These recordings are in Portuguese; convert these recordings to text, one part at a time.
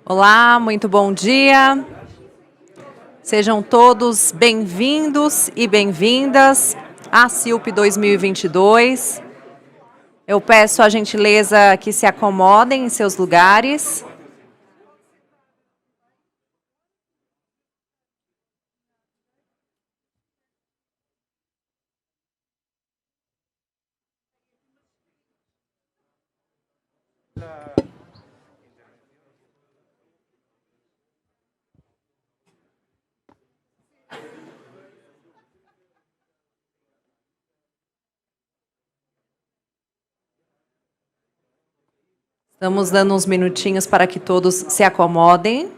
Olá, muito bom dia. Sejam todos bem-vindos e bem-vindas à CILP 2022. Eu peço a gentileza que se acomodem em seus lugares. Estamos dando uns minutinhos para que todos se acomodem.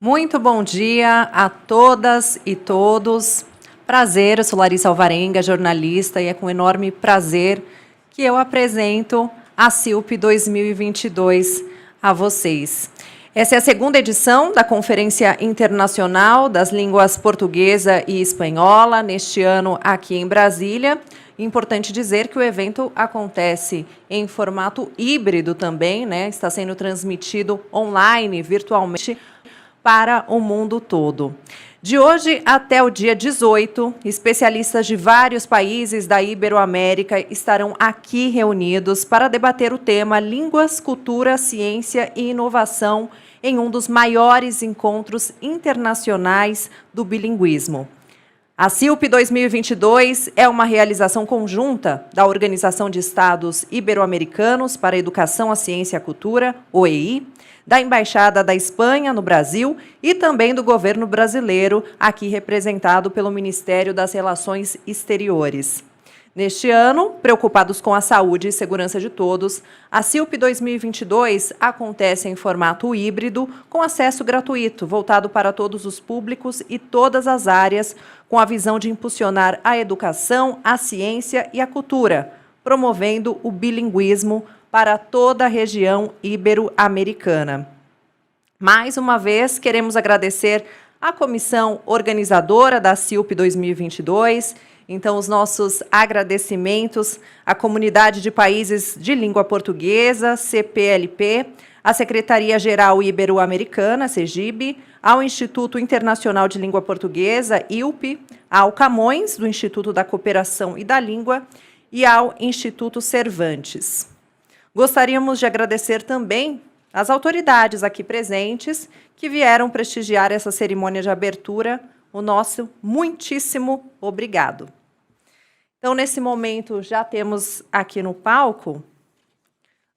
Muito bom dia a todas e todos. Prazer, eu sou Larissa Alvarenga, jornalista, e é com enorme prazer que eu apresento a CILP 2022 a vocês. Essa é a segunda edição da Conferência Internacional das Línguas Portuguesa e Espanhola, neste ano aqui em Brasília. Importante dizer que o evento acontece em formato híbrido também, né? Está sendo transmitido online, virtualmente, para o mundo todo. De hoje até o dia 18, especialistas de vários países da Iberoamérica estarão aqui reunidos para debater o tema Línguas, Cultura, Ciência e Inovação em um dos maiores encontros internacionais do bilinguismo. A CILP 2022 é uma realização conjunta da Organização de Estados Ibero-Americanos para a Educação, a Ciência e a Cultura, OEI, da Embaixada da Espanha no Brasil e também do governo brasileiro, aqui representado pelo Ministério das Relações Exteriores. Neste ano, preocupados com a saúde e segurança de todos, a CILP 2022 acontece em formato híbrido, com acesso gratuito, voltado para todos os públicos e todas as áreas, com a visão de impulsionar a educação, a ciência e a cultura, promovendo o bilinguismo para toda a região ibero-americana. Mais uma vez, queremos agradecer à comissão organizadora da CILP 2022, então os nossos agradecimentos à Comunidade de Países de Língua Portuguesa, CPLP, à Secretaria-Geral Ibero-Americana, CEGIB, ao Instituto Internacional de Língua Portuguesa, ILP, ao Camões, do Instituto da Cooperação e da Língua, e ao Instituto Cervantes. Gostaríamos de agradecer também às autoridades aqui presentes que vieram prestigiar essa cerimônia de abertura. O nosso muitíssimo obrigado. Então, nesse momento, já temos aqui no palco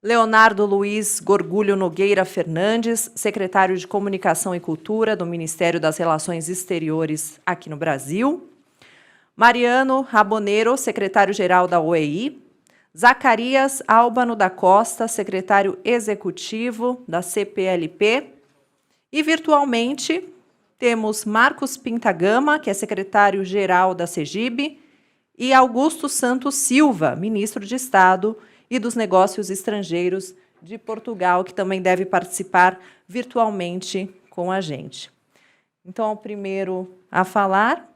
Leonardo Luiz Gorgulho Nogueira Fernandes, secretário de Comunicação e Cultura do Ministério das Relações Exteriores aqui no Brasil, Mariano Raboneiro, secretário-geral da OEI, Zacarias Albano da Costa, secretário executivo da CPLP, e virtualmente temos Marcos Pintagama, que é secretário-geral da CEGIB, e Augusto Santos Silva, ministro de Estado e dos Negócios Estrangeiros de Portugal, que também deve participar virtualmente com a gente. Então, o primeiro a falar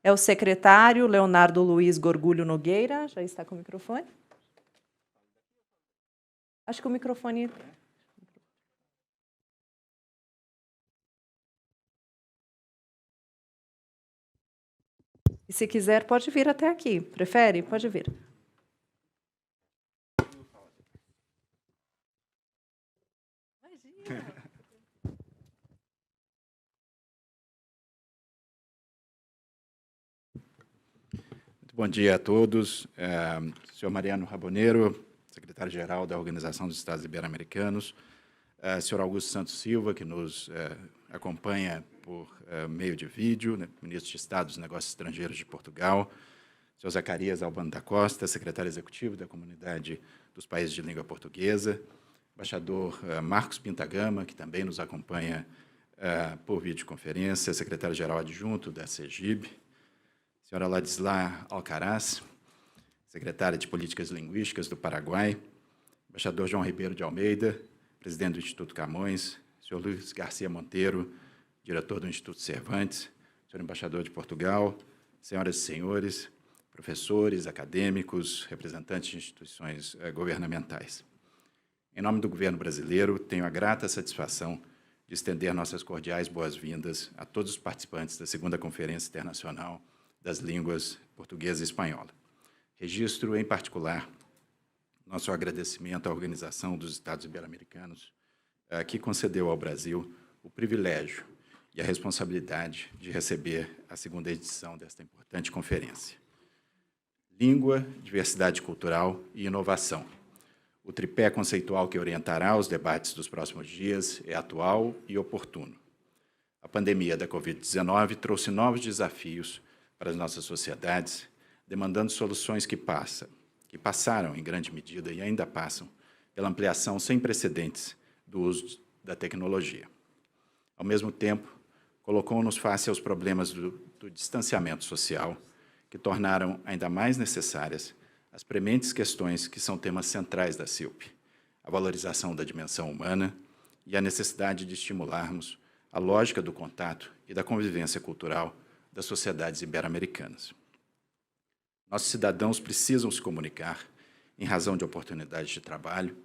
é o secretário Leonardo Luiz Gorgulho Nogueira. Já está com o microfone? Acho que o microfone... E se quiser, pode vir até aqui. Prefere? Pode vir. Imagina. Muito bom dia a todos. Senhor Mariano Raboneiro, secretário-geral da Organização dos Estados Ibero-Americanos, senhor Augusto Santos Silva, que nos acompanha por meio de vídeo, né, ministro de Estado dos Negócios Estrangeiros de Portugal, senhor Zacarias Albano da Costa, secretário executivo da Comunidade dos Países de Língua Portuguesa, embaixador Marcos Pintagama, que também nos acompanha por videoconferência, secretário-geral adjunto da CEGIB, senhora Ladislau Alcaraz, secretária de Políticas Linguísticas do Paraguai, embaixador João Ribeiro de Almeida, presidente do Instituto Camões, senhor Luiz Garcia Monteiro, diretor do Instituto Cervantes, senhor embaixador de Portugal, senhoras e senhores, professores, acadêmicos, representantes de instituições governamentais. Em nome do governo brasileiro, tenho a grata satisfação de estender nossas cordiais boas-vindas a todos os participantes da segunda Conferência Internacional das Línguas Portuguesa e Espanhola. Registro, em particular, nosso agradecimento à Organização dos Estados Ibero-Americanos, que concedeu ao Brasil o privilégio e a responsabilidade de receber a segunda edição desta importante conferência. Língua, diversidade cultural e inovação. O tripé conceitual que orientará os debates dos próximos dias é atual e oportuno. A pandemia da Covid-19 trouxe novos desafios para as nossas sociedades, demandando soluções que passaram, em grande medida, e ainda passam, pela ampliação sem precedentes do uso da tecnologia. Ao mesmo tempo, colocou-nos face aos problemas do distanciamento social, que tornaram ainda mais necessárias as prementes questões que são temas centrais da CILP, a valorização da dimensão humana e a necessidade de estimularmos a lógica do contato e da convivência cultural das sociedades ibero-americanas. Nossos cidadãos precisam se comunicar em razão de oportunidades de trabalho,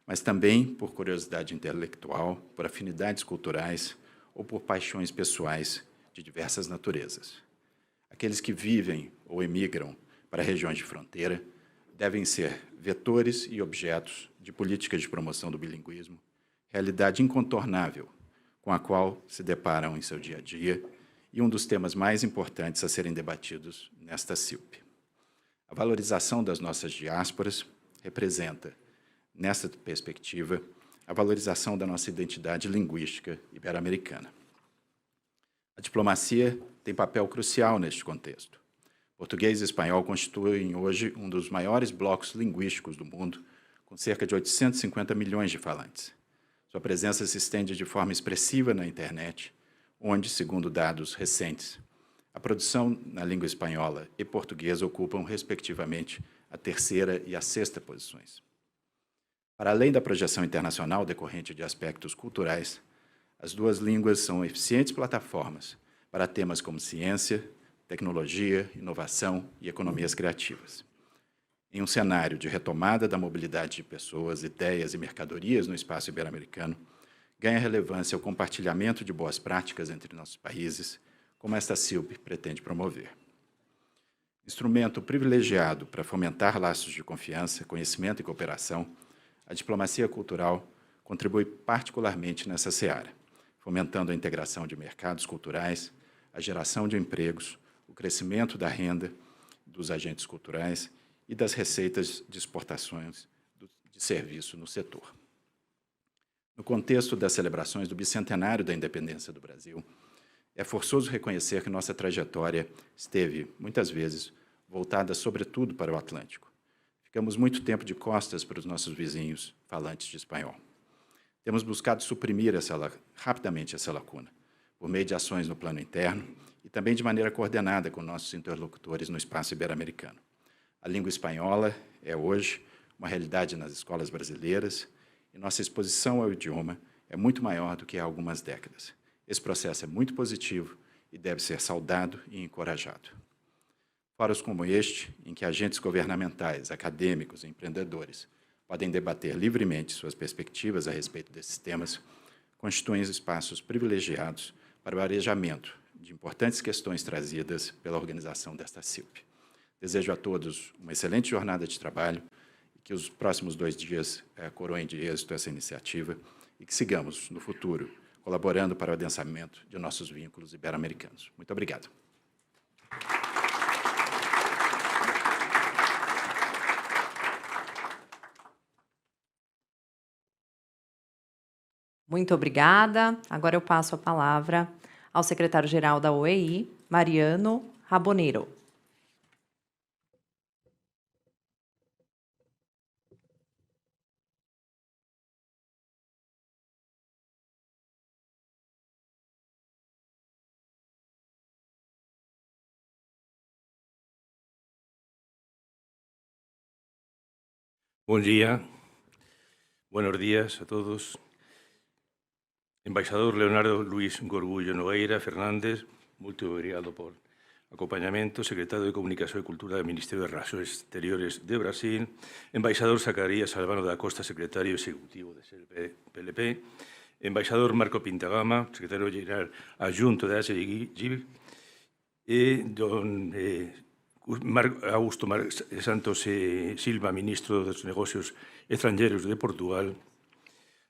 mas também por curiosidade intelectual, por afinidades culturais ou por paixões pessoais de diversas naturezas. Aqueles que vivem ou emigram para regiões de fronteira devem ser vetores e objetos de políticas de promoção do bilinguismo, realidade incontornável com a qual se deparam em seu dia a dia e um dos temas mais importantes a serem debatidos nesta CILP. A valorização das nossas diásporas representa, nessa perspectiva, a valorização da nossa identidade linguística ibero-americana. A diplomacia tem papel crucial neste contexto. Português e espanhol constituem hoje um dos maiores blocos linguísticos do mundo, com cerca de 850 milhões de falantes. Sua presença se estende de forma expressiva na internet, onde, segundo dados recentes, a produção na língua espanhola e portuguesa ocupam, respectivamente, a terceira e a sexta posições. Para além da projeção internacional decorrente de aspectos culturais, as duas línguas são eficientes plataformas para temas como ciência, tecnologia, inovação e economias criativas. Em um cenário de retomada da mobilidade de pessoas, ideias e mercadorias no espaço ibero-americano, ganha relevância o compartilhamento de boas práticas entre nossos países, como esta CILP pretende promover. Instrumento privilegiado para fomentar laços de confiança, conhecimento e cooperação, a diplomacia cultural contribui particularmente nessa seara, fomentando a integração de mercados culturais, a geração de empregos, o crescimento da renda dos agentes culturais e das receitas de exportações de serviço no setor. No contexto das celebrações do bicentenário da independência do Brasil, é forçoso reconhecer que nossa trajetória esteve, muitas vezes, voltada sobretudo para o Atlântico. Ficamos muito tempo de costas para os nossos vizinhos falantes de espanhol. Temos buscado suprimir rapidamente essa lacuna, por meio de ações no plano interno e também de maneira coordenada com nossos interlocutores no espaço ibero-americano. A língua espanhola é, hoje, uma realidade nas escolas brasileiras e nossa exposição ao idioma é muito maior do que há algumas décadas. Esse processo é muito positivo e deve ser saudado e encorajado. Fóruns como este, em que agentes governamentais, acadêmicos e empreendedores podem debater livremente suas perspectivas a respeito desses temas, constituem espaços privilegiados para o arejamento de importantes questões trazidas pela organização desta CILP. Desejo a todos uma excelente jornada de trabalho e que os próximos 2 dias coroem de êxito essa iniciativa e que sigamos, no futuro, colaborando para o adensamento de nossos vínculos ibero-americanos. Muito obrigado. Muito obrigada. Agora eu passo a palavra ao secretário-geral da OEI, Mariano Raboneiro. Bom dia, buenos días a todos. Embaixador Leonardo Luís Gorgullo Nogueira Fernández, muito obrigado por acompañamento. Secretario de Comunicación e Cultura do Ministerio de Relacións Exteriores de Brasil. Embaixador Zacarías Albano da Costa, Secretario Executivo de PLP. Embaixador Marco Pintagama, Secretario Geral Adjunto da ASEGIB. E don Augusto Santos Silva, Ministro dos Negocios Estrangeiros de Portugal.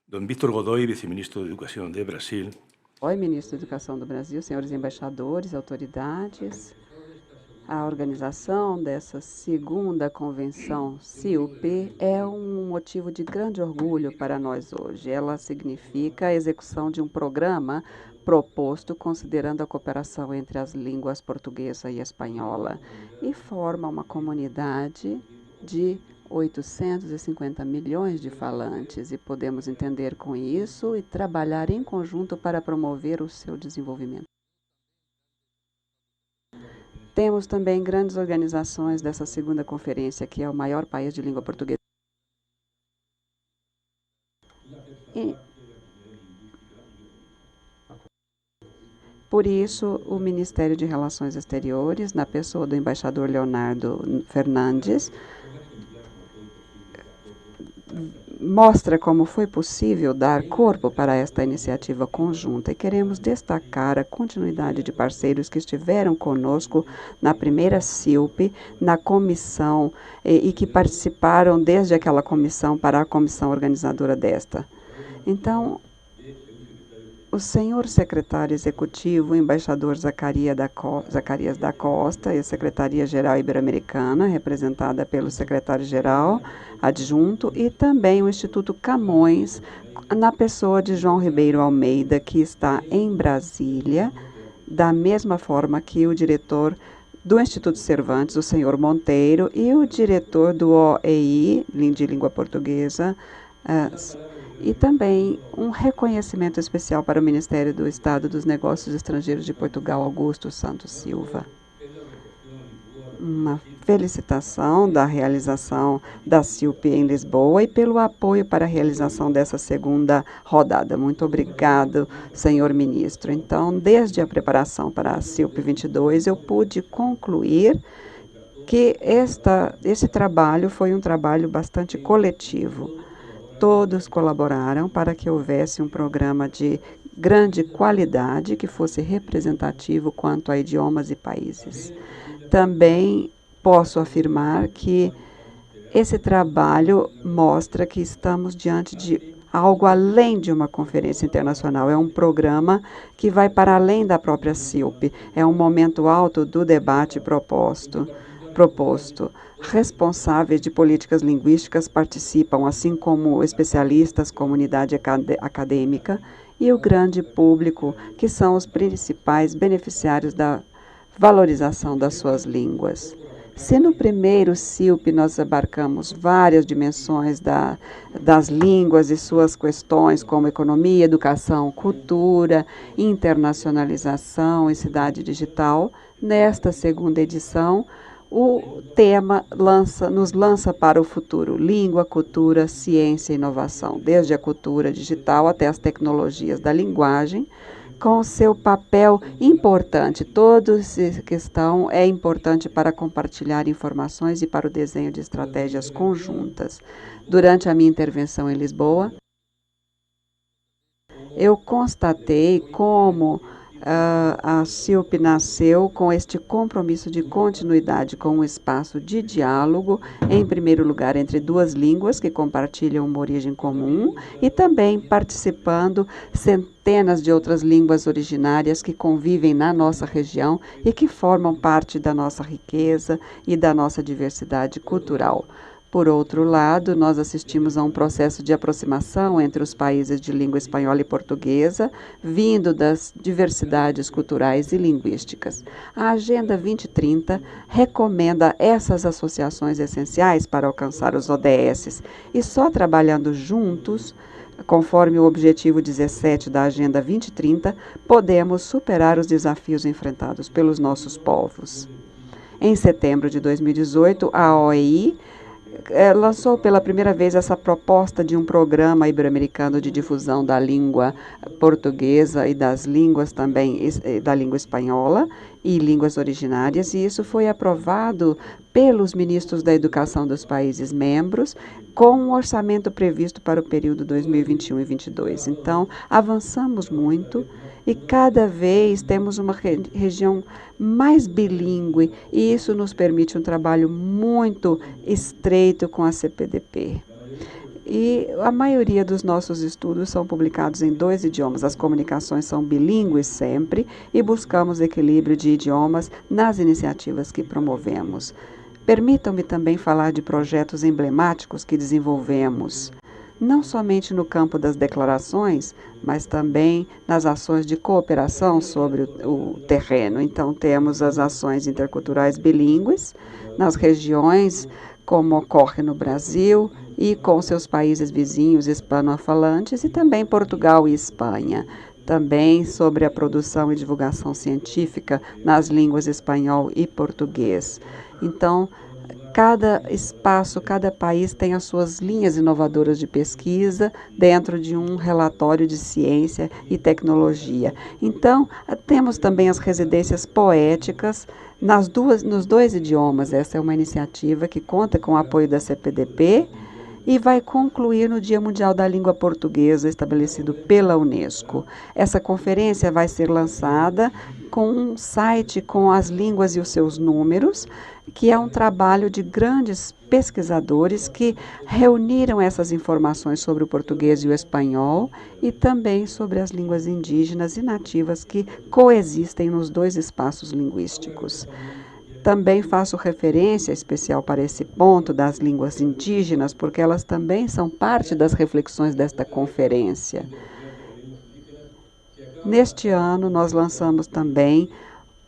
Don Víctor Godoy, Vice-Ministro de Educação de Brasil. Oi, Ministro da Educação do Brasil, senhores embaixadores, autoridades. A organização dessa segunda convenção CIUP é um motivo de grande orgulho para nós hoje. Ela significa a execução de um programa proposto considerando a cooperação entre as línguas portuguesa e espanhola e forma uma comunidade de 850 milhões de falantes e podemos entender com isso e trabalhar em conjunto para promover o seu desenvolvimento. Temos também grandes organizações dessa segunda conferência, que é o maior país de língua portuguesa. Por isso, o Ministério de Relações Exteriores, na pessoa do embaixador Leonardo Fernandes, mostra como foi possível dar corpo para esta iniciativa conjunta e queremos destacar a continuidade de parceiros que estiveram conosco na primeira CIUP, na comissão e que participaram desde aquela comissão para a comissão organizadora desta. Então, o senhor secretário executivo, o embaixador Zacarias da Costa e a Secretaria-Geral Ibero-Americana, representada pelo secretário-geral adjunto, e também o Instituto Camões, na pessoa de João Ribeiro Almeida, que está em Brasília, da mesma forma que o diretor do Instituto Cervantes, o senhor Monteiro, e o diretor do OEI, de Língua Portuguesa, e também um reconhecimento especial para o Ministério do Estado dos Negócios Estrangeiros de Portugal, Augusto Santos Silva. Uma felicitação da realização da CIUP em Lisboa e pelo apoio para a realização dessa segunda rodada. Muito obrigado, senhor ministro. Então, desde a preparação para a CIUP 22, eu pude concluir que esse trabalho foi um trabalho bastante coletivo. Todos colaboraram para que houvesse um programa de grande qualidade que fosse representativo quanto a idiomas e países. Também posso afirmar que esse trabalho mostra que estamos diante de algo além de uma conferência internacional. É um programa que vai para além da própria CIUP. É um momento alto do debate proposto. Responsáveis de políticas linguísticas participam, assim como especialistas, comunidade acadêmica e o grande público, que são os principais beneficiários da valorização das suas línguas. Se no primeiro CIUP nós abarcamos várias dimensões das línguas e suas questões, como economia, educação, cultura, internacionalização e cidade digital, nesta segunda edição, o tema nos lança para o futuro: língua, cultura, ciência e inovação, desde a cultura digital até as tecnologias da linguagem, com seu papel importante. Toda essa questão é importante para compartilhar informações e para o desenho de estratégias conjuntas. Durante a minha intervenção em Lisboa, eu constatei como a CIUP nasceu com este compromisso de continuidade com um espaço de diálogo, em primeiro lugar, entre duas línguas que compartilham uma origem comum e também participando centenas de outras línguas originárias que convivem na nossa região e que formam parte da nossa riqueza e da nossa diversidade cultural. Por outro lado, nós assistimos a um processo de aproximação entre os países de língua espanhola e portuguesa, vindo das diversidades culturais e linguísticas. A Agenda 2030 recomenda essas associações essenciais para alcançar os ODS, e só trabalhando juntos, conforme o objetivo 17 da Agenda 2030, podemos superar os desafios enfrentados pelos nossos povos. Em setembro de 2018, a OEI lançou pela primeira vez essa proposta de um programa ibero-americano de difusão da língua portuguesa e das línguas também, da língua espanhola e línguas originárias, e isso foi aprovado pelos ministros da Educação dos países membros, com um orçamento previsto para o período 2021 e 2022. Então, avançamos muito e cada vez temos uma região mais bilíngue, e isso nos permite um trabalho muito estreito com a CPDP. E a maioria dos nossos estudos são publicados em 2 idiomas. As comunicações são bilíngues sempre e buscamos equilíbrio de idiomas nas iniciativas que promovemos. Permitam-me também falar de projetos emblemáticos que desenvolvemos, não somente no campo das declarações, mas também nas ações de cooperação sobre o terreno. Então, temos as ações interculturais bilíngues nas regiões, como ocorre no Brasil e com seus países vizinhos hispanofalantes, e também Portugal e Espanha. Também sobre a produção e divulgação científica nas línguas espanhol e português. Então, cada espaço, cada país tem as suas linhas inovadoras de pesquisa dentro de um relatório de ciência e tecnologia. Então, temos também as residências poéticas nos 2 idiomas. Essa é uma iniciativa que conta com o apoio da CPDP e vai concluir no Dia Mundial da Língua Portuguesa, estabelecido pela Unesco. Essa conferência vai ser lançada com um site com as línguas e os seus números, que é um trabalho de grandes pesquisadores que reuniram essas informações sobre o português e o espanhol e também sobre as línguas indígenas e nativas que coexistem nos 2 espaços linguísticos. Também faço referência especial para esse ponto das línguas indígenas, porque elas também são parte das reflexões desta conferência. Neste ano, nós lançamos também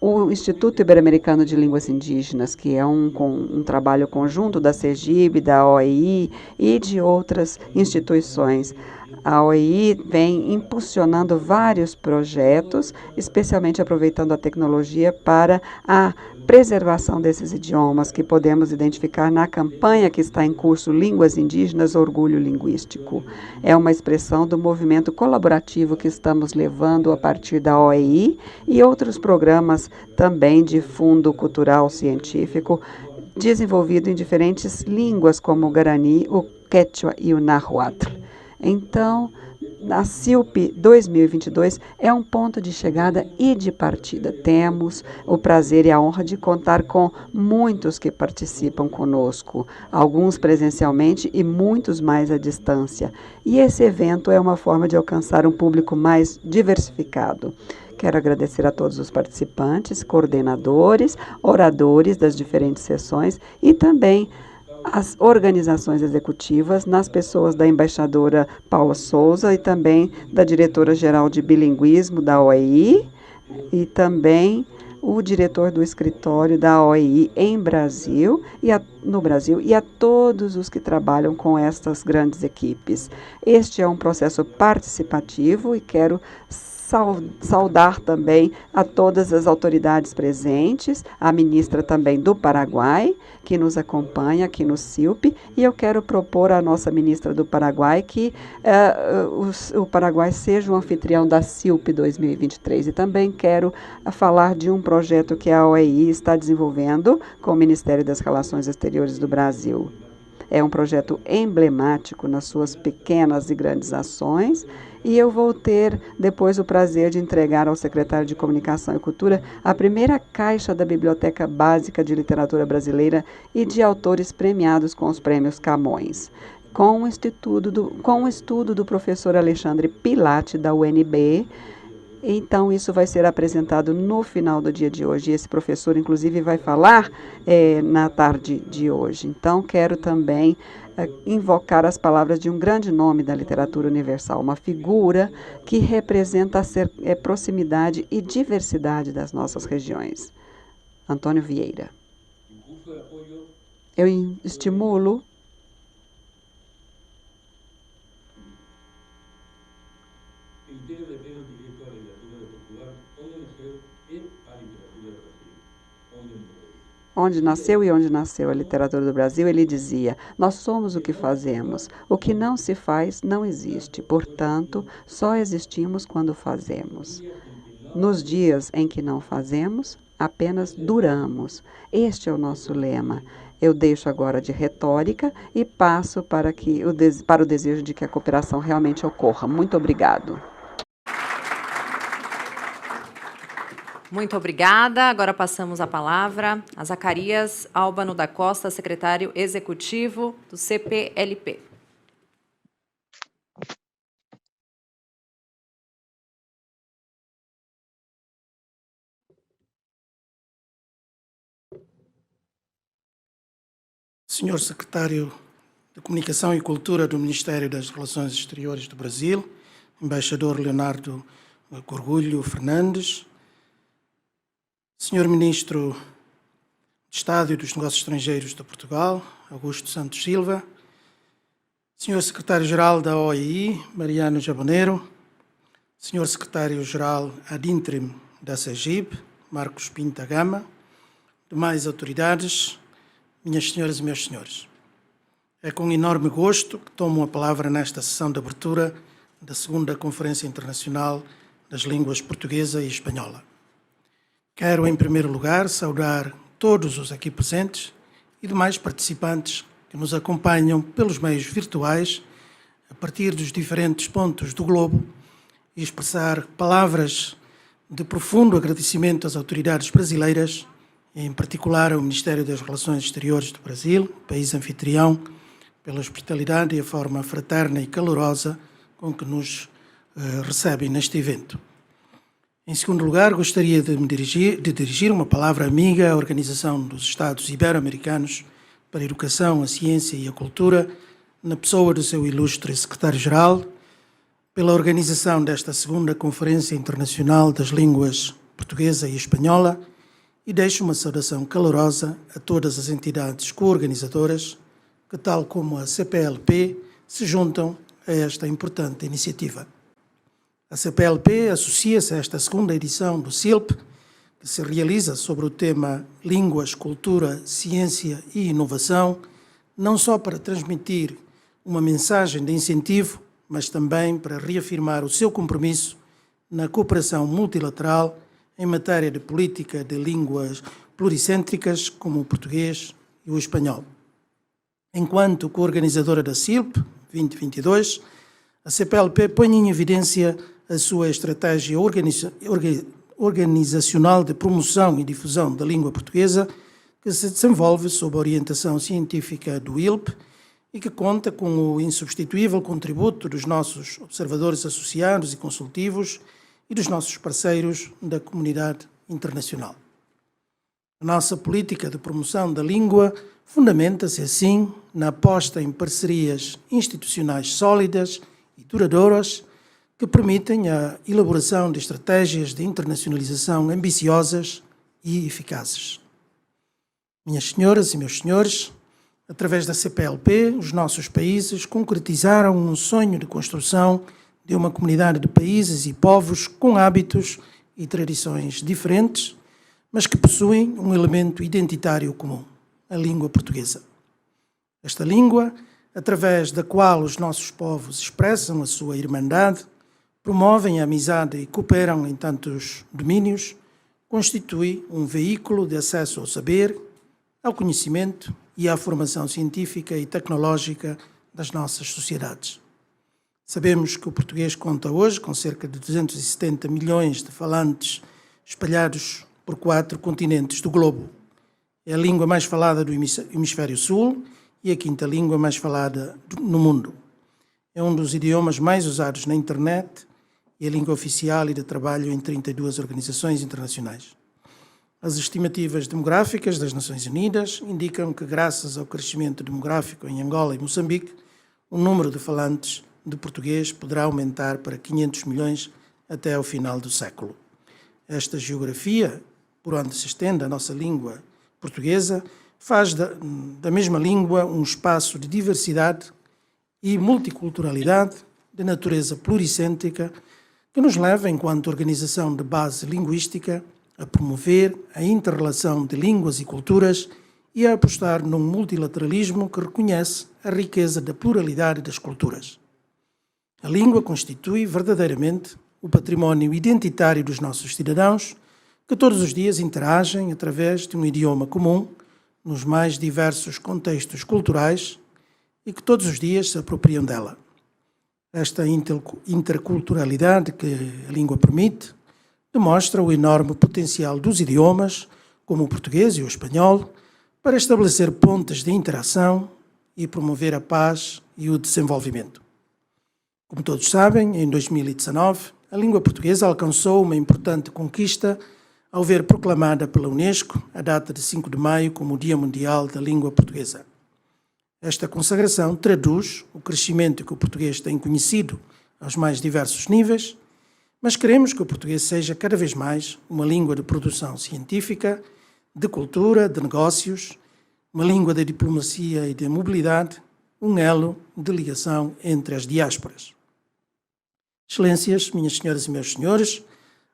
o Instituto Ibero-Americano de Línguas Indígenas, que é um trabalho conjunto da CEGIB, da OEI e de outras instituições. A OEI vem impulsionando vários projetos, especialmente aproveitando a tecnologia para a preservação desses idiomas, que podemos identificar na campanha que está em curso Línguas Indígenas, Orgulho Linguístico. É uma expressão do movimento colaborativo que estamos levando a partir da OEI e outros programas também de fundo cultural científico, desenvolvido em diferentes línguas como o Guarani, o Quechua e o Nahuatl. Então, a CILP 2022 é um ponto de chegada e de partida. Temos o prazer e a honra de contar com muitos que participam conosco, alguns presencialmente e muitos mais à distância. E esse evento é uma forma de alcançar um público mais diversificado. Quero agradecer a todos os participantes, coordenadores, oradores das diferentes sessões e também as organizações executivas, nas pessoas da embaixadora Paula Souza e também da diretora-geral de bilinguismo da OEI e também o diretor do escritório da OEI no Brasil e a todos os que trabalham com estas grandes equipes. Este é um processo participativo e quero saudar também a todas as autoridades presentes, a ministra também do Paraguai, que nos acompanha aqui no CILP, e eu quero propor à nossa ministra do Paraguai que o Paraguai seja o anfitrião da CILP 2023. E também quero falar de um projeto que a OEI está desenvolvendo com o Ministério das Relações Exteriores do Brasil. É um projeto emblemático nas suas pequenas e grandes ações, e eu vou ter depois o prazer de entregar ao secretário de Comunicação e Cultura a primeira caixa da Biblioteca Básica de Literatura Brasileira e de autores premiados com os prêmios Camões, com um estudo do professor Alexandre Pilate, da UNB. Então, isso vai ser apresentado no final do dia de hoje. Esse professor, inclusive, vai falar na tarde de hoje. Então, quero também invocar as palavras de um grande nome da literatura universal, uma figura que representa a proximidade e diversidade das nossas regiões. Antônio Vieira. Eu estimulo onde nasceu e onde nasceu a literatura do Brasil, ele dizia: nós somos o que fazemos. O que não se faz não existe. Portanto, só existimos quando fazemos. Nos dias em que não fazemos, apenas duramos. Este é o nosso lema. Eu deixo agora de retórica e passo para o desejo de que a cooperação realmente ocorra. Muito obrigado. Muito obrigada. Agora passamos a palavra a Zacarias Albano da Costa, secretário executivo do CPLP. Senhor Secretário de Comunicação e Cultura do Ministério das Relações Exteriores do Brasil, Embaixador Leonardo Gorgulho Fernandes, Senhor Ministro de Estado e dos Negócios Estrangeiros de Portugal, Augusto Santos Silva, Senhor Secretário-Geral da OEI, Mariano Jaboneiro, Senhor Secretário-Geral ad interim da CEGIB, Marcos Pinta Gama, demais autoridades, minhas senhoras e meus senhores. É com enorme gosto que tomo a palavra nesta sessão de abertura da segunda Conferência Internacional das Línguas Portuguesa e Espanhola. Quero, em primeiro lugar, saudar todos os aqui presentes e demais participantes que nos acompanham pelos meios virtuais, a partir dos diferentes pontos do globo, e expressar palavras de profundo agradecimento às autoridades brasileiras, em particular ao Ministério das Relações Exteriores do Brasil, país anfitrião, pela hospitalidade e a forma fraterna e calorosa com que nos recebem neste evento. Em segundo lugar, gostaria de dirigir uma palavra amiga à Organização dos Estados Ibero-Americanos para a Educação, a Ciência e a Cultura, na pessoa do seu ilustre secretário-geral, pela organização desta segunda Conferência Internacional das Línguas Portuguesa e Espanhola, e deixo uma saudação calorosa a todas as entidades coorganizadoras que, tal como a CPLP, se juntam a esta importante iniciativa. A CPLP associa-se a esta segunda edição do CILP, que se realiza sobre o tema Línguas, Cultura, Ciência e Inovação, não só para transmitir uma mensagem de incentivo, mas também para reafirmar o seu compromisso na cooperação multilateral em matéria de política de línguas pluricêntricas, como o português e o espanhol. Enquanto coorganizadora da CILP 2022, a CPLP põe em evidência a sua estratégia organizacional de promoção e difusão da língua portuguesa, que se desenvolve sob a orientação científica do ILP e que conta com o insubstituível contributo dos nossos observadores associados e consultivos e dos nossos parceiros da comunidade internacional. A nossa política de promoção da língua fundamenta-se, assim, na aposta em parcerias institucionais sólidas e duradouras que permitem a elaboração de estratégias de internacionalização ambiciosas e eficazes. Minhas senhoras e meus senhores, através da CPLP, os nossos países concretizaram um sonho de construção de uma comunidade de países e povos com hábitos e tradições diferentes, mas que possuem um elemento identitário comum, a língua portuguesa. Esta língua, através da qual os nossos povos expressam a sua irmandade, promovem a amizade e cooperam em tantos domínios, constitui um veículo de acesso ao saber, ao conhecimento e à formação científica e tecnológica das nossas sociedades. Sabemos que o português conta hoje com cerca de 270 milhões de falantes espalhados por 4 continentes do globo. É a língua mais falada do Hemisfério Sul e a 5ª língua mais falada no mundo. É um dos idiomas mais usados na internet e a língua oficial e de trabalho em 32 organizações internacionais. As estimativas demográficas das Nações Unidas indicam que, graças ao crescimento demográfico em Angola e Moçambique, o número de falantes de português poderá aumentar para 500 milhões até ao final do século. Esta geografia, por onde se estende a nossa língua portuguesa, faz da mesma língua um espaço de diversidade e multiculturalidade de natureza pluricêntrica que nos leva, enquanto organização de base linguística, a promover a inter-relação de línguas e culturas e a apostar num multilateralismo que reconhece a riqueza da pluralidade das culturas. A língua constitui verdadeiramente o património identitário dos nossos cidadãos, que todos os dias interagem através de um idioma comum nos mais diversos contextos culturais e que todos os dias se apropriam dela. Esta interculturalidade que a língua permite demonstra o enorme potencial dos idiomas, como o português e o espanhol, para estabelecer pontes de interação e promover a paz e o desenvolvimento. Como todos sabem, em 2019, a língua portuguesa alcançou uma importante conquista ao ver proclamada pela Unesco a data de 5 de maio como o Dia Mundial da Língua Portuguesa. Esta consagração traduz o crescimento que o português tem conhecido aos mais diversos níveis, mas queremos que o português seja cada vez mais uma língua de produção científica, de cultura, de negócios, uma língua de diplomacia e de mobilidade, um elo de ligação entre as diásporas. Excelências, minhas senhoras e meus senhores,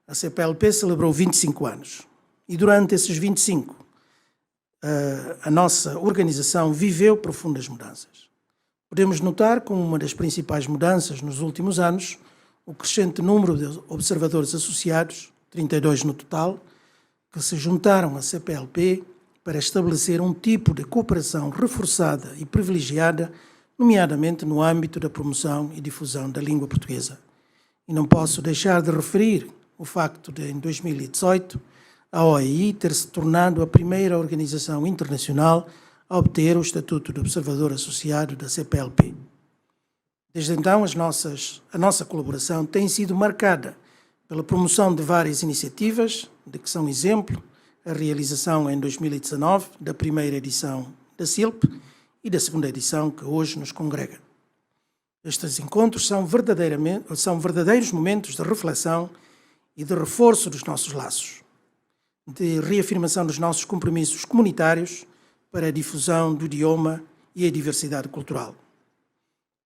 a CPLP celebrou 25 anos e durante esses 25 a nossa organização viveu profundas mudanças. Podemos notar como uma das principais mudanças nos últimos anos o crescente número de observadores associados, 32 no total, que se juntaram à CPLP para estabelecer um tipo de cooperação reforçada e privilegiada, nomeadamente no âmbito da promoção e difusão da língua portuguesa. E não posso deixar de referir o facto de, em 2018, a OEI ter se tornado a primeira organização internacional a obter o estatuto de observador associado da CPLP. Desde então, a nossa colaboração tem sido marcada pela promoção de várias iniciativas, de que são exemplo a realização em 2019 da primeira edição da CILP e da segunda edição que hoje nos congrega. Estes encontros são verdadeiros momentos de reflexão e de reforço dos nossos laços, de reafirmação dos nossos compromissos comunitários para a difusão do idioma e a diversidade cultural.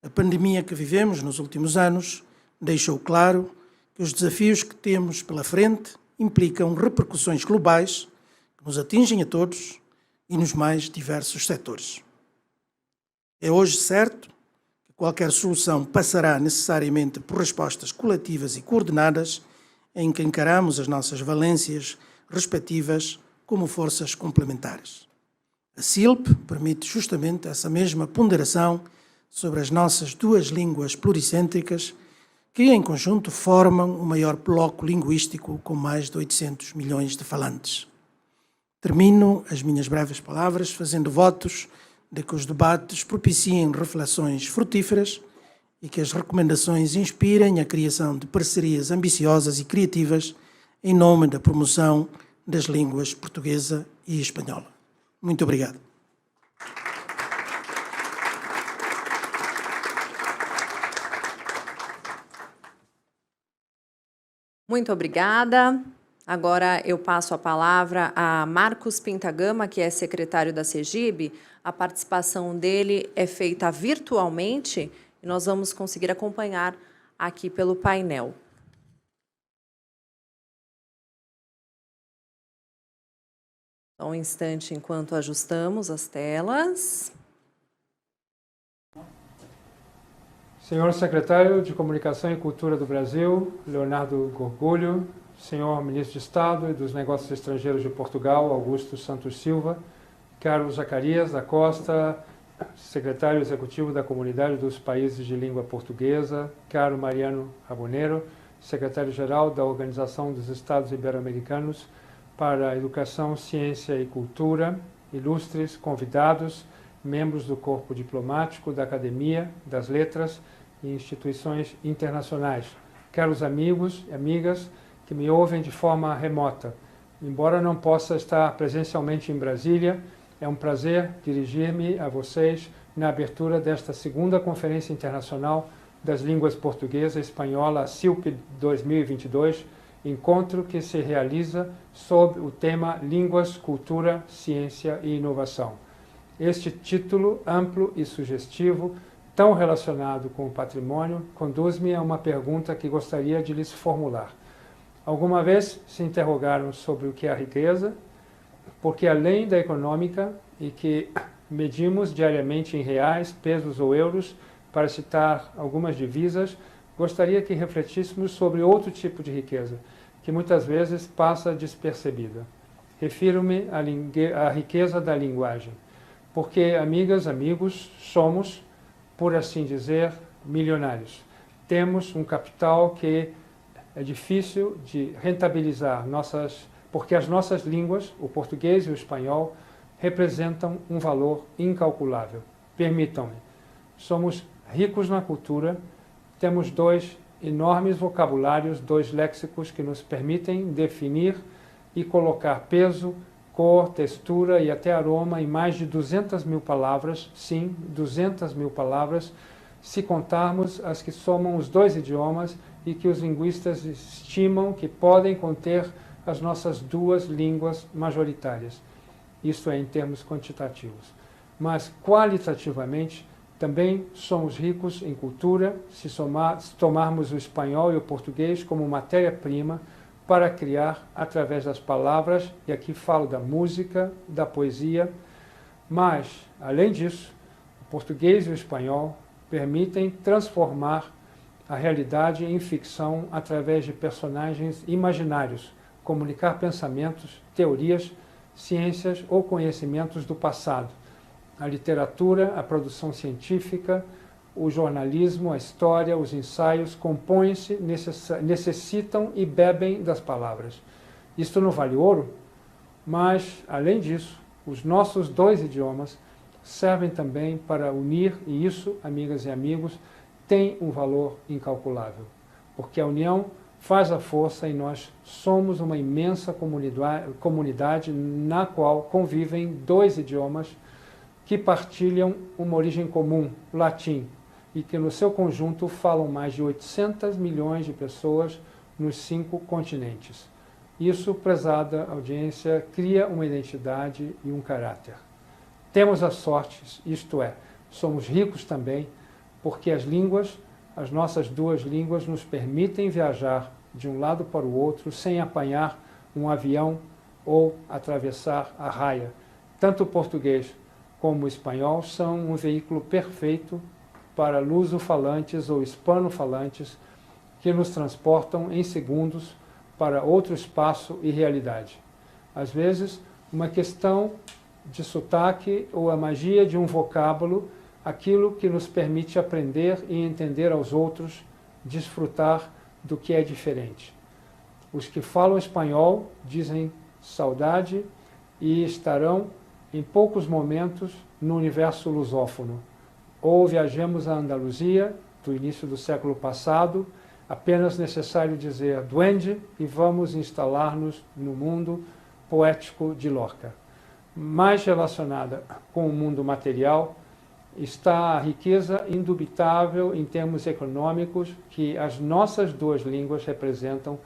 A pandemia que vivemos nos últimos anos deixou claro que os desafios que temos pela frente implicam repercussões globais que nos atingem a todos e nos mais diversos setores. É hoje certo que qualquer solução passará necessariamente por respostas coletivas e coordenadas em que encaramos as nossas valências respectivas como forças complementares. A CILP permite justamente essa mesma ponderação sobre as nossas duas línguas pluricêntricas que, em conjunto, formam o maior bloco linguístico com mais de 800 milhões de falantes. Termino as minhas breves palavras fazendo votos de que os debates propiciem reflexões frutíferas e que as recomendações inspirem a criação de parcerias ambiciosas e criativas em nome da promoção das línguas portuguesa e espanhola. Muito obrigado. Muito obrigada. Agora eu passo a palavra a Marcos Pintagama, que é secretário da CEGIB. A participação dele é feita virtualmente e nós vamos conseguir acompanhar aqui pelo painel. Só um instante enquanto ajustamos as telas. Senhor Secretário de Comunicação e Cultura do Brasil, Leonardo Gorgulho, Senhor Ministro de Estado e dos Negócios Estrangeiros de Portugal, Augusto Santos Silva, Carlos Zacarias da Costa, Secretário Executivo da Comunidade dos Países de Língua Portuguesa, caro Mariano Raboneiro, Secretário-Geral da Organização dos Estados Ibero-Americanos para a Educação, Ciência e Cultura, ilustres convidados, membros do corpo diplomático, da Academia, das Letras e instituições internacionais, caros amigos e amigas que me ouvem de forma remota. Embora não possa estar presencialmente em Brasília, é um prazer dirigir-me a vocês na abertura desta segunda Conferência Internacional das Línguas Portuguesa e Espanhola, CILP 2022, encontro que se realiza sob o tema Línguas, Cultura, Ciência e Inovação. Este título amplo e sugestivo, tão relacionado com o patrimônio, conduz-me a uma pergunta que gostaria de lhes formular. Alguma vez se interrogaram sobre o que é a riqueza? Porque além da econômica, e que medimos diariamente em reais, pesos ou euros, para citar algumas divisas, gostaria que refletíssemos sobre outro tipo de riqueza, que muitas vezes passa despercebida. Refiro-me à riqueza da linguagem, porque, amigas, amigos, somos, por assim dizer, milionários. Temos um capital que é difícil de rentabilizar, porque as nossas línguas, o português e o espanhol, representam um valor incalculável. Permitam-me, somos ricos na cultura, temos dois enormes vocabulários, dois léxicos que nos permitem definir e colocar peso, cor, textura e até aroma em mais de 200 mil palavras, sim, 200 mil palavras, se contarmos as que somam os dois idiomas e que os linguistas estimam que podem conter as nossas duas línguas majoritárias. Isso é em termos quantitativos. Mas, qualitativamente, também somos ricos em cultura, se tomarmos o espanhol e o português como matéria-prima para criar através das palavras, e aqui falo da música, da poesia, mas, além disso, o português e o espanhol permitem transformar a realidade em ficção através de personagens imaginários, comunicar pensamentos, teorias, ciências ou conhecimentos do passado. A literatura, a produção científica, o jornalismo, a história, os ensaios compõem-se, necessitam e bebem das palavras. Isto não vale ouro, mas, além disso, os nossos dois idiomas servem também para unir, e isso, amigas e amigos, tem um valor incalculável, porque a união faz a força e nós somos uma imensa comunidade na qual convivem dois idiomas que partilham uma origem comum, o latim, e que no seu conjunto falam mais de 800 milhões de pessoas nos 5 continentes. Isso, prezada audiência, cria uma identidade e um caráter. Temos a sorte, isto é, somos ricos também, porque as nossas duas línguas nos permitem viajar de um lado para o outro sem apanhar um avião ou atravessar a raia. Tanto o português como o espanhol são um veículo perfeito para luso-falantes ou hispano-falantes que nos transportam em segundos para outro espaço e realidade. Às vezes, uma questão de sotaque ou a magia de um vocábulo, aquilo que nos permite aprender e entender aos outros, desfrutar do que é diferente. Os que falam espanhol dizem saudade e estarão em poucos momentos no universo lusófono. Ou viajemos à Andaluzia, do início do século passado, apenas necessário dizer duende e vamos instalar-nos no mundo poético de Lorca. Mais relacionada com o mundo material está a riqueza indubitável em termos econômicos que as nossas duas línguas representam,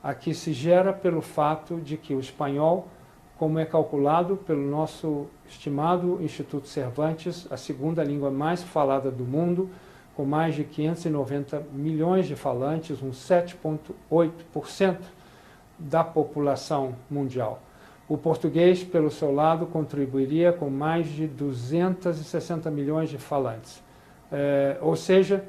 a que se gera pelo fato de que o espanhol, como é calculado pelo nosso estimado Instituto Cervantes, a segunda língua mais falada do mundo, com mais de 590 milhões de falantes, uns 7,8% da população mundial. O português, pelo seu lado, contribuiria com mais de 260 milhões de falantes. Ou seja,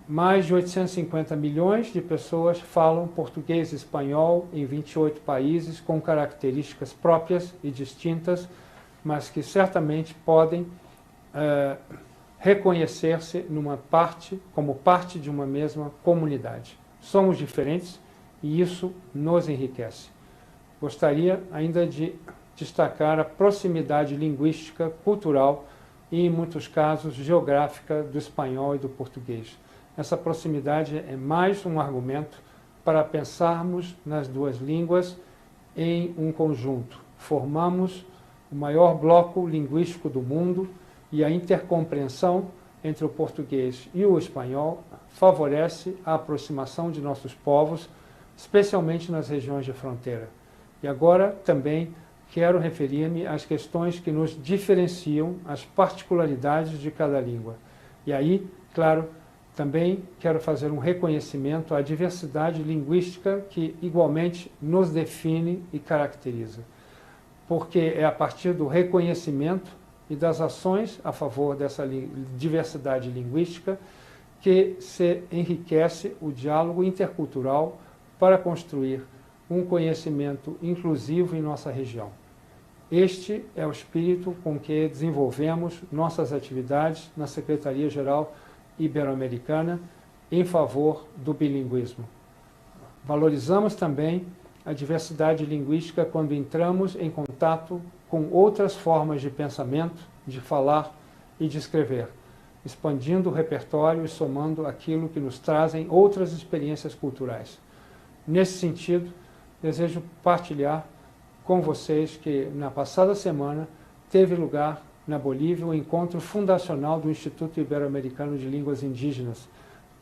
mais de 850 milhões de pessoas falam português e espanhol em 28 países, com características próprias e distintas, mas que certamente podem reconhecer-se como parte de uma mesma comunidade. Somos diferentes e isso nos enriquece. Gostaria ainda de destacar a proximidade linguística, cultural e, em muitos casos, geográfica do espanhol e do português. Essa proximidade é mais um argumento para pensarmos nas duas línguas em um conjunto. Formamos o maior bloco linguístico do mundo e a intercompreensão entre o português e o espanhol favorece a aproximação de nossos povos, especialmente nas regiões de fronteira. E agora também quero referir-me às questões que nos diferenciam, as particularidades de cada língua. E aí, claro, Também quero fazer um reconhecimento à diversidade linguística que igualmente nos define e caracteriza, porque é a partir do reconhecimento e das ações a favor dessa diversidade linguística que se enriquece o diálogo intercultural para construir um conhecimento inclusivo em nossa região. Este é o espírito com que desenvolvemos nossas atividades na Secretaria-Geral Ibero-Americana em favor do bilinguismo. Valorizamos também a diversidade linguística quando entramos em contato com outras formas de pensamento, de falar e de escrever, expandindo o repertório e somando aquilo que nos trazem outras experiências culturais. Nesse sentido, desejo partilhar com vocês que na passada semana teve lugar na Bolívia o encontro fundacional do Instituto Ibero-Americano de Línguas Indígenas,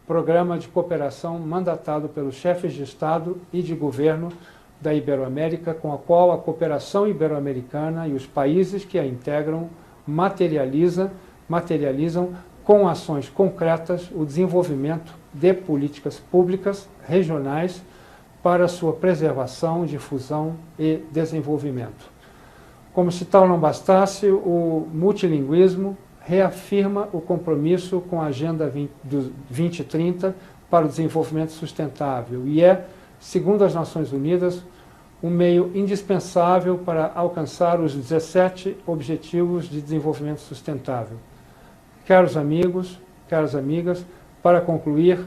programa de cooperação mandatado pelos chefes de Estado e de governo da Iberoamérica, com a qual a cooperação ibero-americana e os países que a integram materializam com ações concretas o desenvolvimento de políticas públicas regionais para sua preservação, difusão e desenvolvimento. Como se tal não bastasse, o multilinguismo reafirma o compromisso com a Agenda 2030 para o desenvolvimento sustentável e é, segundo as Nações Unidas, um meio indispensável para alcançar os 17 Objetivos de Desenvolvimento Sustentável. Caros amigos, caras amigas, para concluir,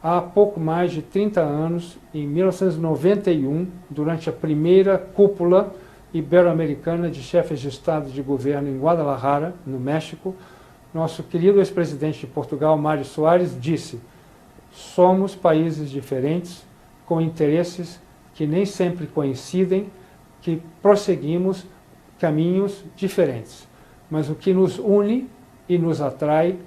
há pouco mais de 30 anos, em 1991, durante a primeira cúpula ibero-americana de chefes de Estado e de governo em Guadalajara, no México, nosso querido ex-presidente de Portugal, Mário Soares, disse: somos países diferentes, com interesses que nem sempre coincidem, que prosseguimos caminhos diferentes. Mas o que nos une e nos atrai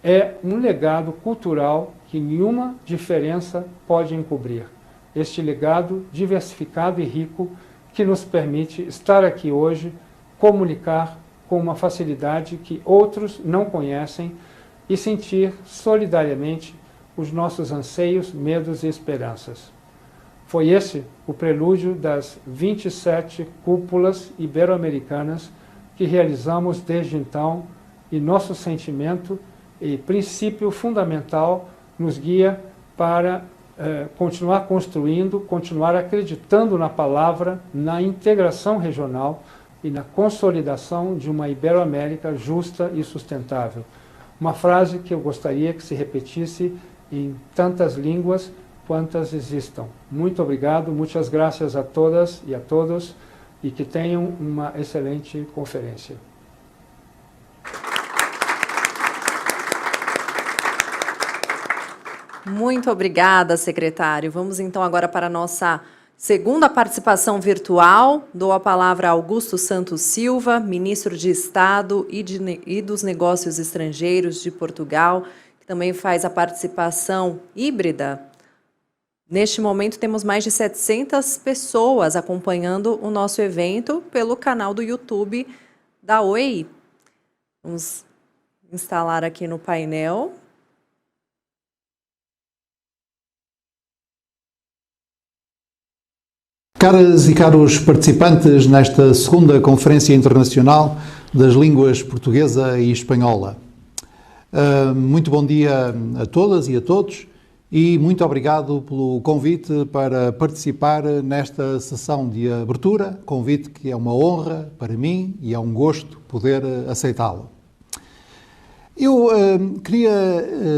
é um legado cultural que nenhuma diferença pode encobrir. Este legado diversificado e rico que nos permite estar aqui hoje, comunicar com uma facilidade que outros não conhecem e sentir solidariamente os nossos anseios, medos e esperanças. Foi esse o prelúdio das 27 cúpulas ibero-americanas que realizamos desde então, e nosso sentimento e princípio fundamental nos guia para continuar construindo, continuar acreditando na palavra, na integração regional e na consolidação de uma Ibero-América justa e sustentável. Uma frase que eu gostaria que se repetisse em tantas línguas quantas existam. Muito obrigado, muitas graças a todas e a todos e que tenham uma excelente conferência. Muito obrigada, secretário. Vamos então agora para a nossa segunda participação virtual. Dou a palavra a Augusto Santos Silva, ministro de Estado e dos Negócios Estrangeiros de Portugal, que também faz a participação híbrida. Neste momento temos mais de 700 pessoas acompanhando o nosso evento pelo canal do YouTube da OEI. Vamos instalar aqui no painel. Caras e caros participantes nesta segunda Conferência Internacional das Línguas Portuguesa e Espanhola. Muito bom dia a todas e a todos e muito obrigado pelo convite para participar nesta sessão de abertura, convite que é uma honra para mim e é um gosto poder aceitá-lo. Eu queria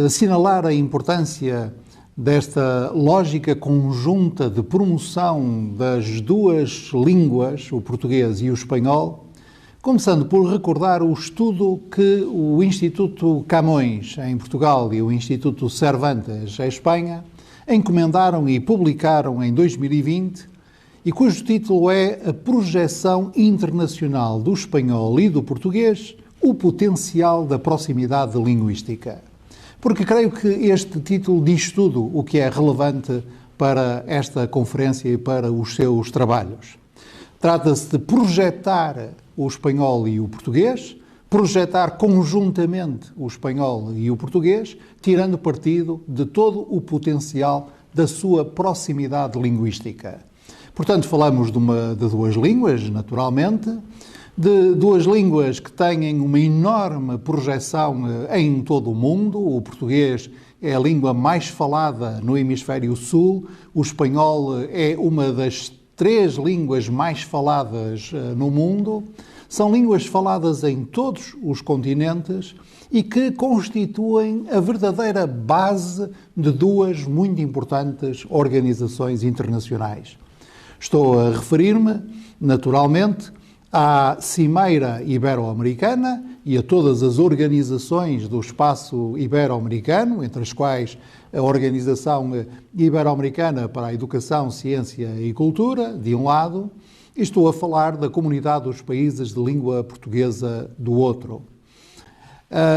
assinalar a importância desta lógica conjunta de promoção das duas línguas, o português e o espanhol, começando por recordar o estudo que o Instituto Camões, em Portugal, e o Instituto Cervantes, em Espanha, encomendaram e publicaram em 2020, e cujo título é A Projeção Internacional do Espanhol e do Português, o potencial da proximidade linguística. Porque creio que este título diz tudo o que é relevante para esta conferência e para os seus trabalhos. Trata-se de projetar o espanhol e o português, projetar conjuntamente o espanhol e o português, tirando partido de todo o potencial da sua proximidade linguística. Portanto, falamos de duas línguas, naturalmente, de duas línguas que têm uma enorme projeção em todo o mundo. O português é a língua mais falada no hemisfério sul, o espanhol é uma das 3 línguas mais faladas no mundo. São línguas faladas em todos os continentes e que constituem a verdadeira base de 2 muito importantes organizações internacionais. Estou a referir-me, naturalmente, à Cimeira Ibero-Americana e a todas as organizações do espaço ibero-americano, entre as quais a Organização Ibero-Americana para a Educação, Ciência e Cultura, de um lado, e estou a falar da Comunidade dos Países de Língua Portuguesa, do outro.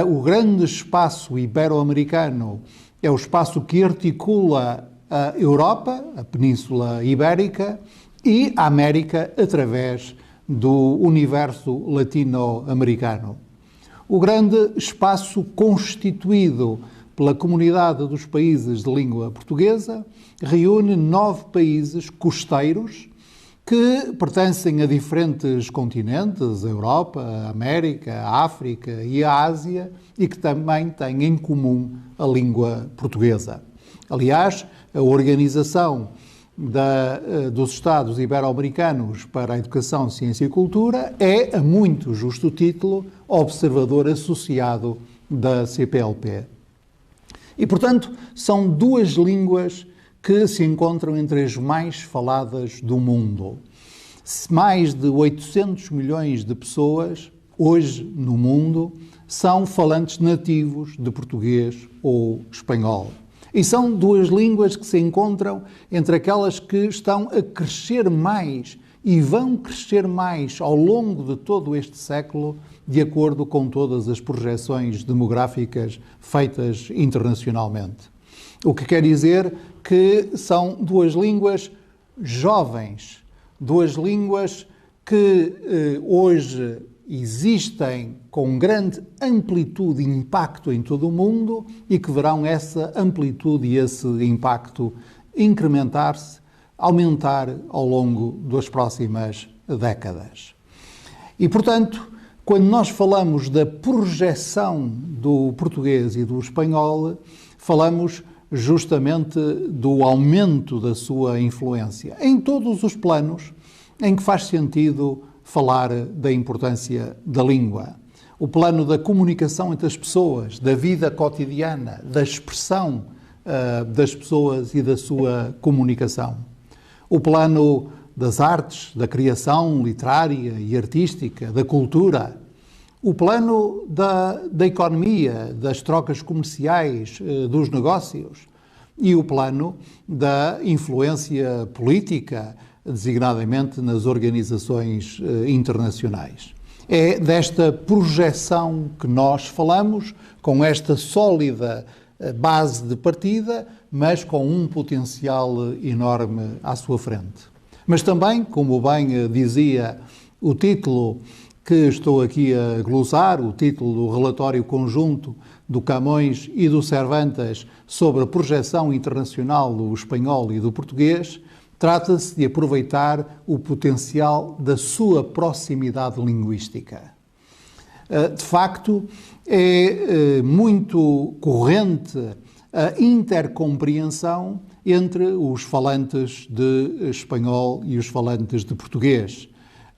O grande espaço ibero-americano é o espaço que articula a Europa, a Península Ibérica, e a América através do universo latino-americano. O grande espaço constituído pela Comunidade dos Países de Língua Portuguesa reúne 9 países costeiros que pertencem a diferentes continentes, a Europa, a América, a África e a Ásia, e que também têm em comum a língua portuguesa. Aliás, a Organização dos Estados Ibero-Americanos para a Educação, Ciência e Cultura é, a muito justo título, observador associado da CPLP. E, portanto, são 2 línguas que se encontram entre as mais faladas do mundo. Mais de 800 milhões de pessoas, hoje no mundo, são falantes nativos de português ou espanhol. E são 2 línguas que se encontram entre aquelas que estão a crescer mais e vão crescer mais ao longo de todo este século, de acordo com todas as projeções demográficas feitas internacionalmente. O que quer dizer que são 2 línguas jovens, 2 línguas que hoje existem com grande amplitude e impacto em todo o mundo e que verão essa amplitude e esse impacto incrementar-se, aumentar ao longo das próximas décadas. E, portanto, quando nós falamos da projeção do português e do espanhol, falamos justamente do aumento da sua influência em todos os planos em que faz sentido falar da importância da língua. O plano da comunicação entre as pessoas, da vida cotidiana, da expressão das pessoas e da sua comunicação. O plano das artes, da criação literária e artística, da cultura. O plano da economia, das trocas comerciais, dos negócios. E o plano da influência política, designadamente nas organizações internacionais. É desta projeção que nós falamos, com esta sólida base de partida, mas com um potencial enorme à sua frente. Mas também, como bem dizia o título que estou aqui a glosar, o título do relatório conjunto do Camões e do Cervantes sobre a projeção internacional do espanhol e do português, trata-se de aproveitar o potencial da sua proximidade linguística. De facto, é muito corrente a intercompreensão entre os falantes de espanhol e os falantes de português.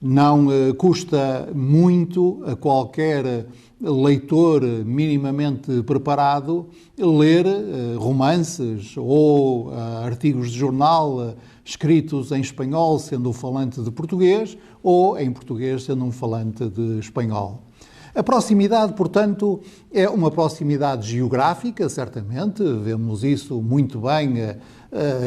Não custa muito a qualquer leitor minimamente preparado ler romances ou artigos de jornal escritos em espanhol, sendo um falante de português, ou em português, sendo um falante de espanhol. A proximidade, portanto, é uma proximidade geográfica, certamente, vemos isso muito bem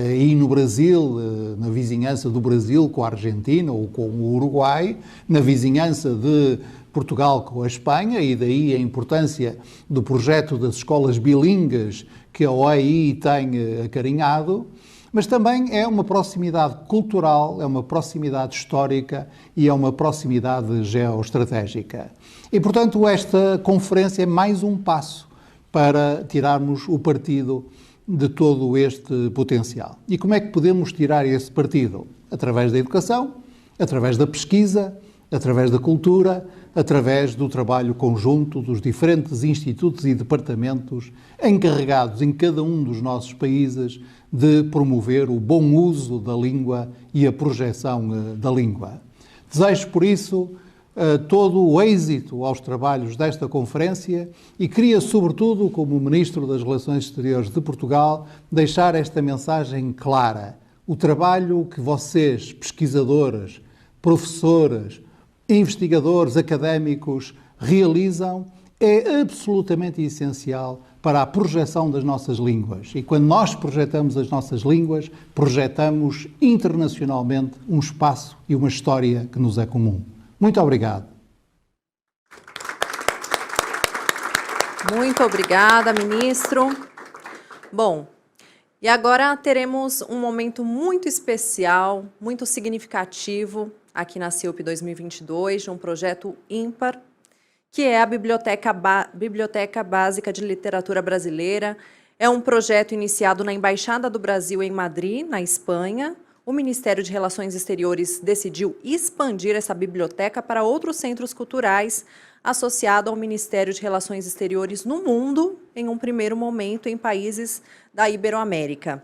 aí no Brasil, na vizinhança do Brasil com a Argentina ou com o Uruguai, na vizinhança de Portugal com a Espanha, e daí a importância do projeto das escolas bilíngues que a OEI tem acarinhado, mas também é uma proximidade cultural, é uma proximidade histórica e é uma proximidade geoestratégica. E, portanto, esta conferência é mais um passo para tirarmos o partido de todo este potencial. E como é que podemos tirar esse partido? Através da educação, através da pesquisa, através da cultura, através do trabalho conjunto dos diferentes institutos e departamentos encarregados em cada um dos nossos países de promover o bom uso da língua e a projeção da língua. Desejo, por isso, todo o êxito aos trabalhos desta conferência e queria, sobretudo, como Ministro das Relações Exteriores de Portugal, deixar esta mensagem clara. O trabalho que vocês, pesquisadoras, professoras, investigadores, académicos, realizam é absolutamente essencial para a projeção das nossas línguas. E quando nós projetamos as nossas línguas, projetamos internacionalmente um espaço e uma história que nos é comum. Muito obrigado. Muito obrigada, ministro. Bom, e agora teremos um momento muito especial, muito significativo aqui na CIUP 2022, de um projeto ímpar, que é a Biblioteca Básica de Literatura Brasileira. É um projeto iniciado na Embaixada do Brasil em Madrid, na Espanha. O Ministério de Relações Exteriores decidiu expandir essa biblioteca para outros centros culturais, associado ao Ministério de Relações Exteriores no mundo, em um primeiro momento em países da Iberoamérica.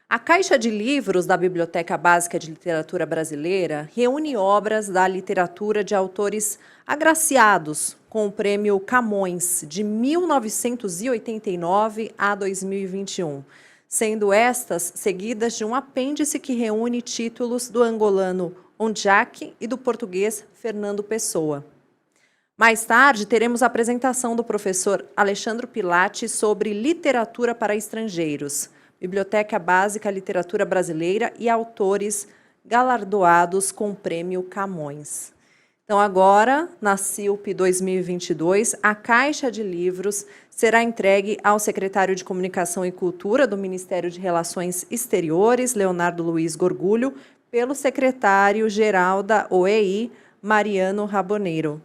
A Caixa de Livros da Biblioteca Básica de Literatura Brasileira reúne obras da literatura de autores agraciados com o Prêmio Camões, de 1989 a 2021, sendo estas seguidas de um apêndice que reúne títulos do angolano Ondjak e do português Fernando Pessoa. Mais tarde, teremos a apresentação do professor Alexandre Pilati sobre literatura para estrangeiros, Biblioteca Básica Literatura Brasileira e autores galardoados com o Prêmio Camões. Então, agora, na CIUP 2022, a Caixa de Livros será entregue ao secretário de Comunicação e Cultura do Ministério de Relações Exteriores, Leonardo Luiz Gorgulho, pelo secretário-geral da OEI, Mariano Raboneiro.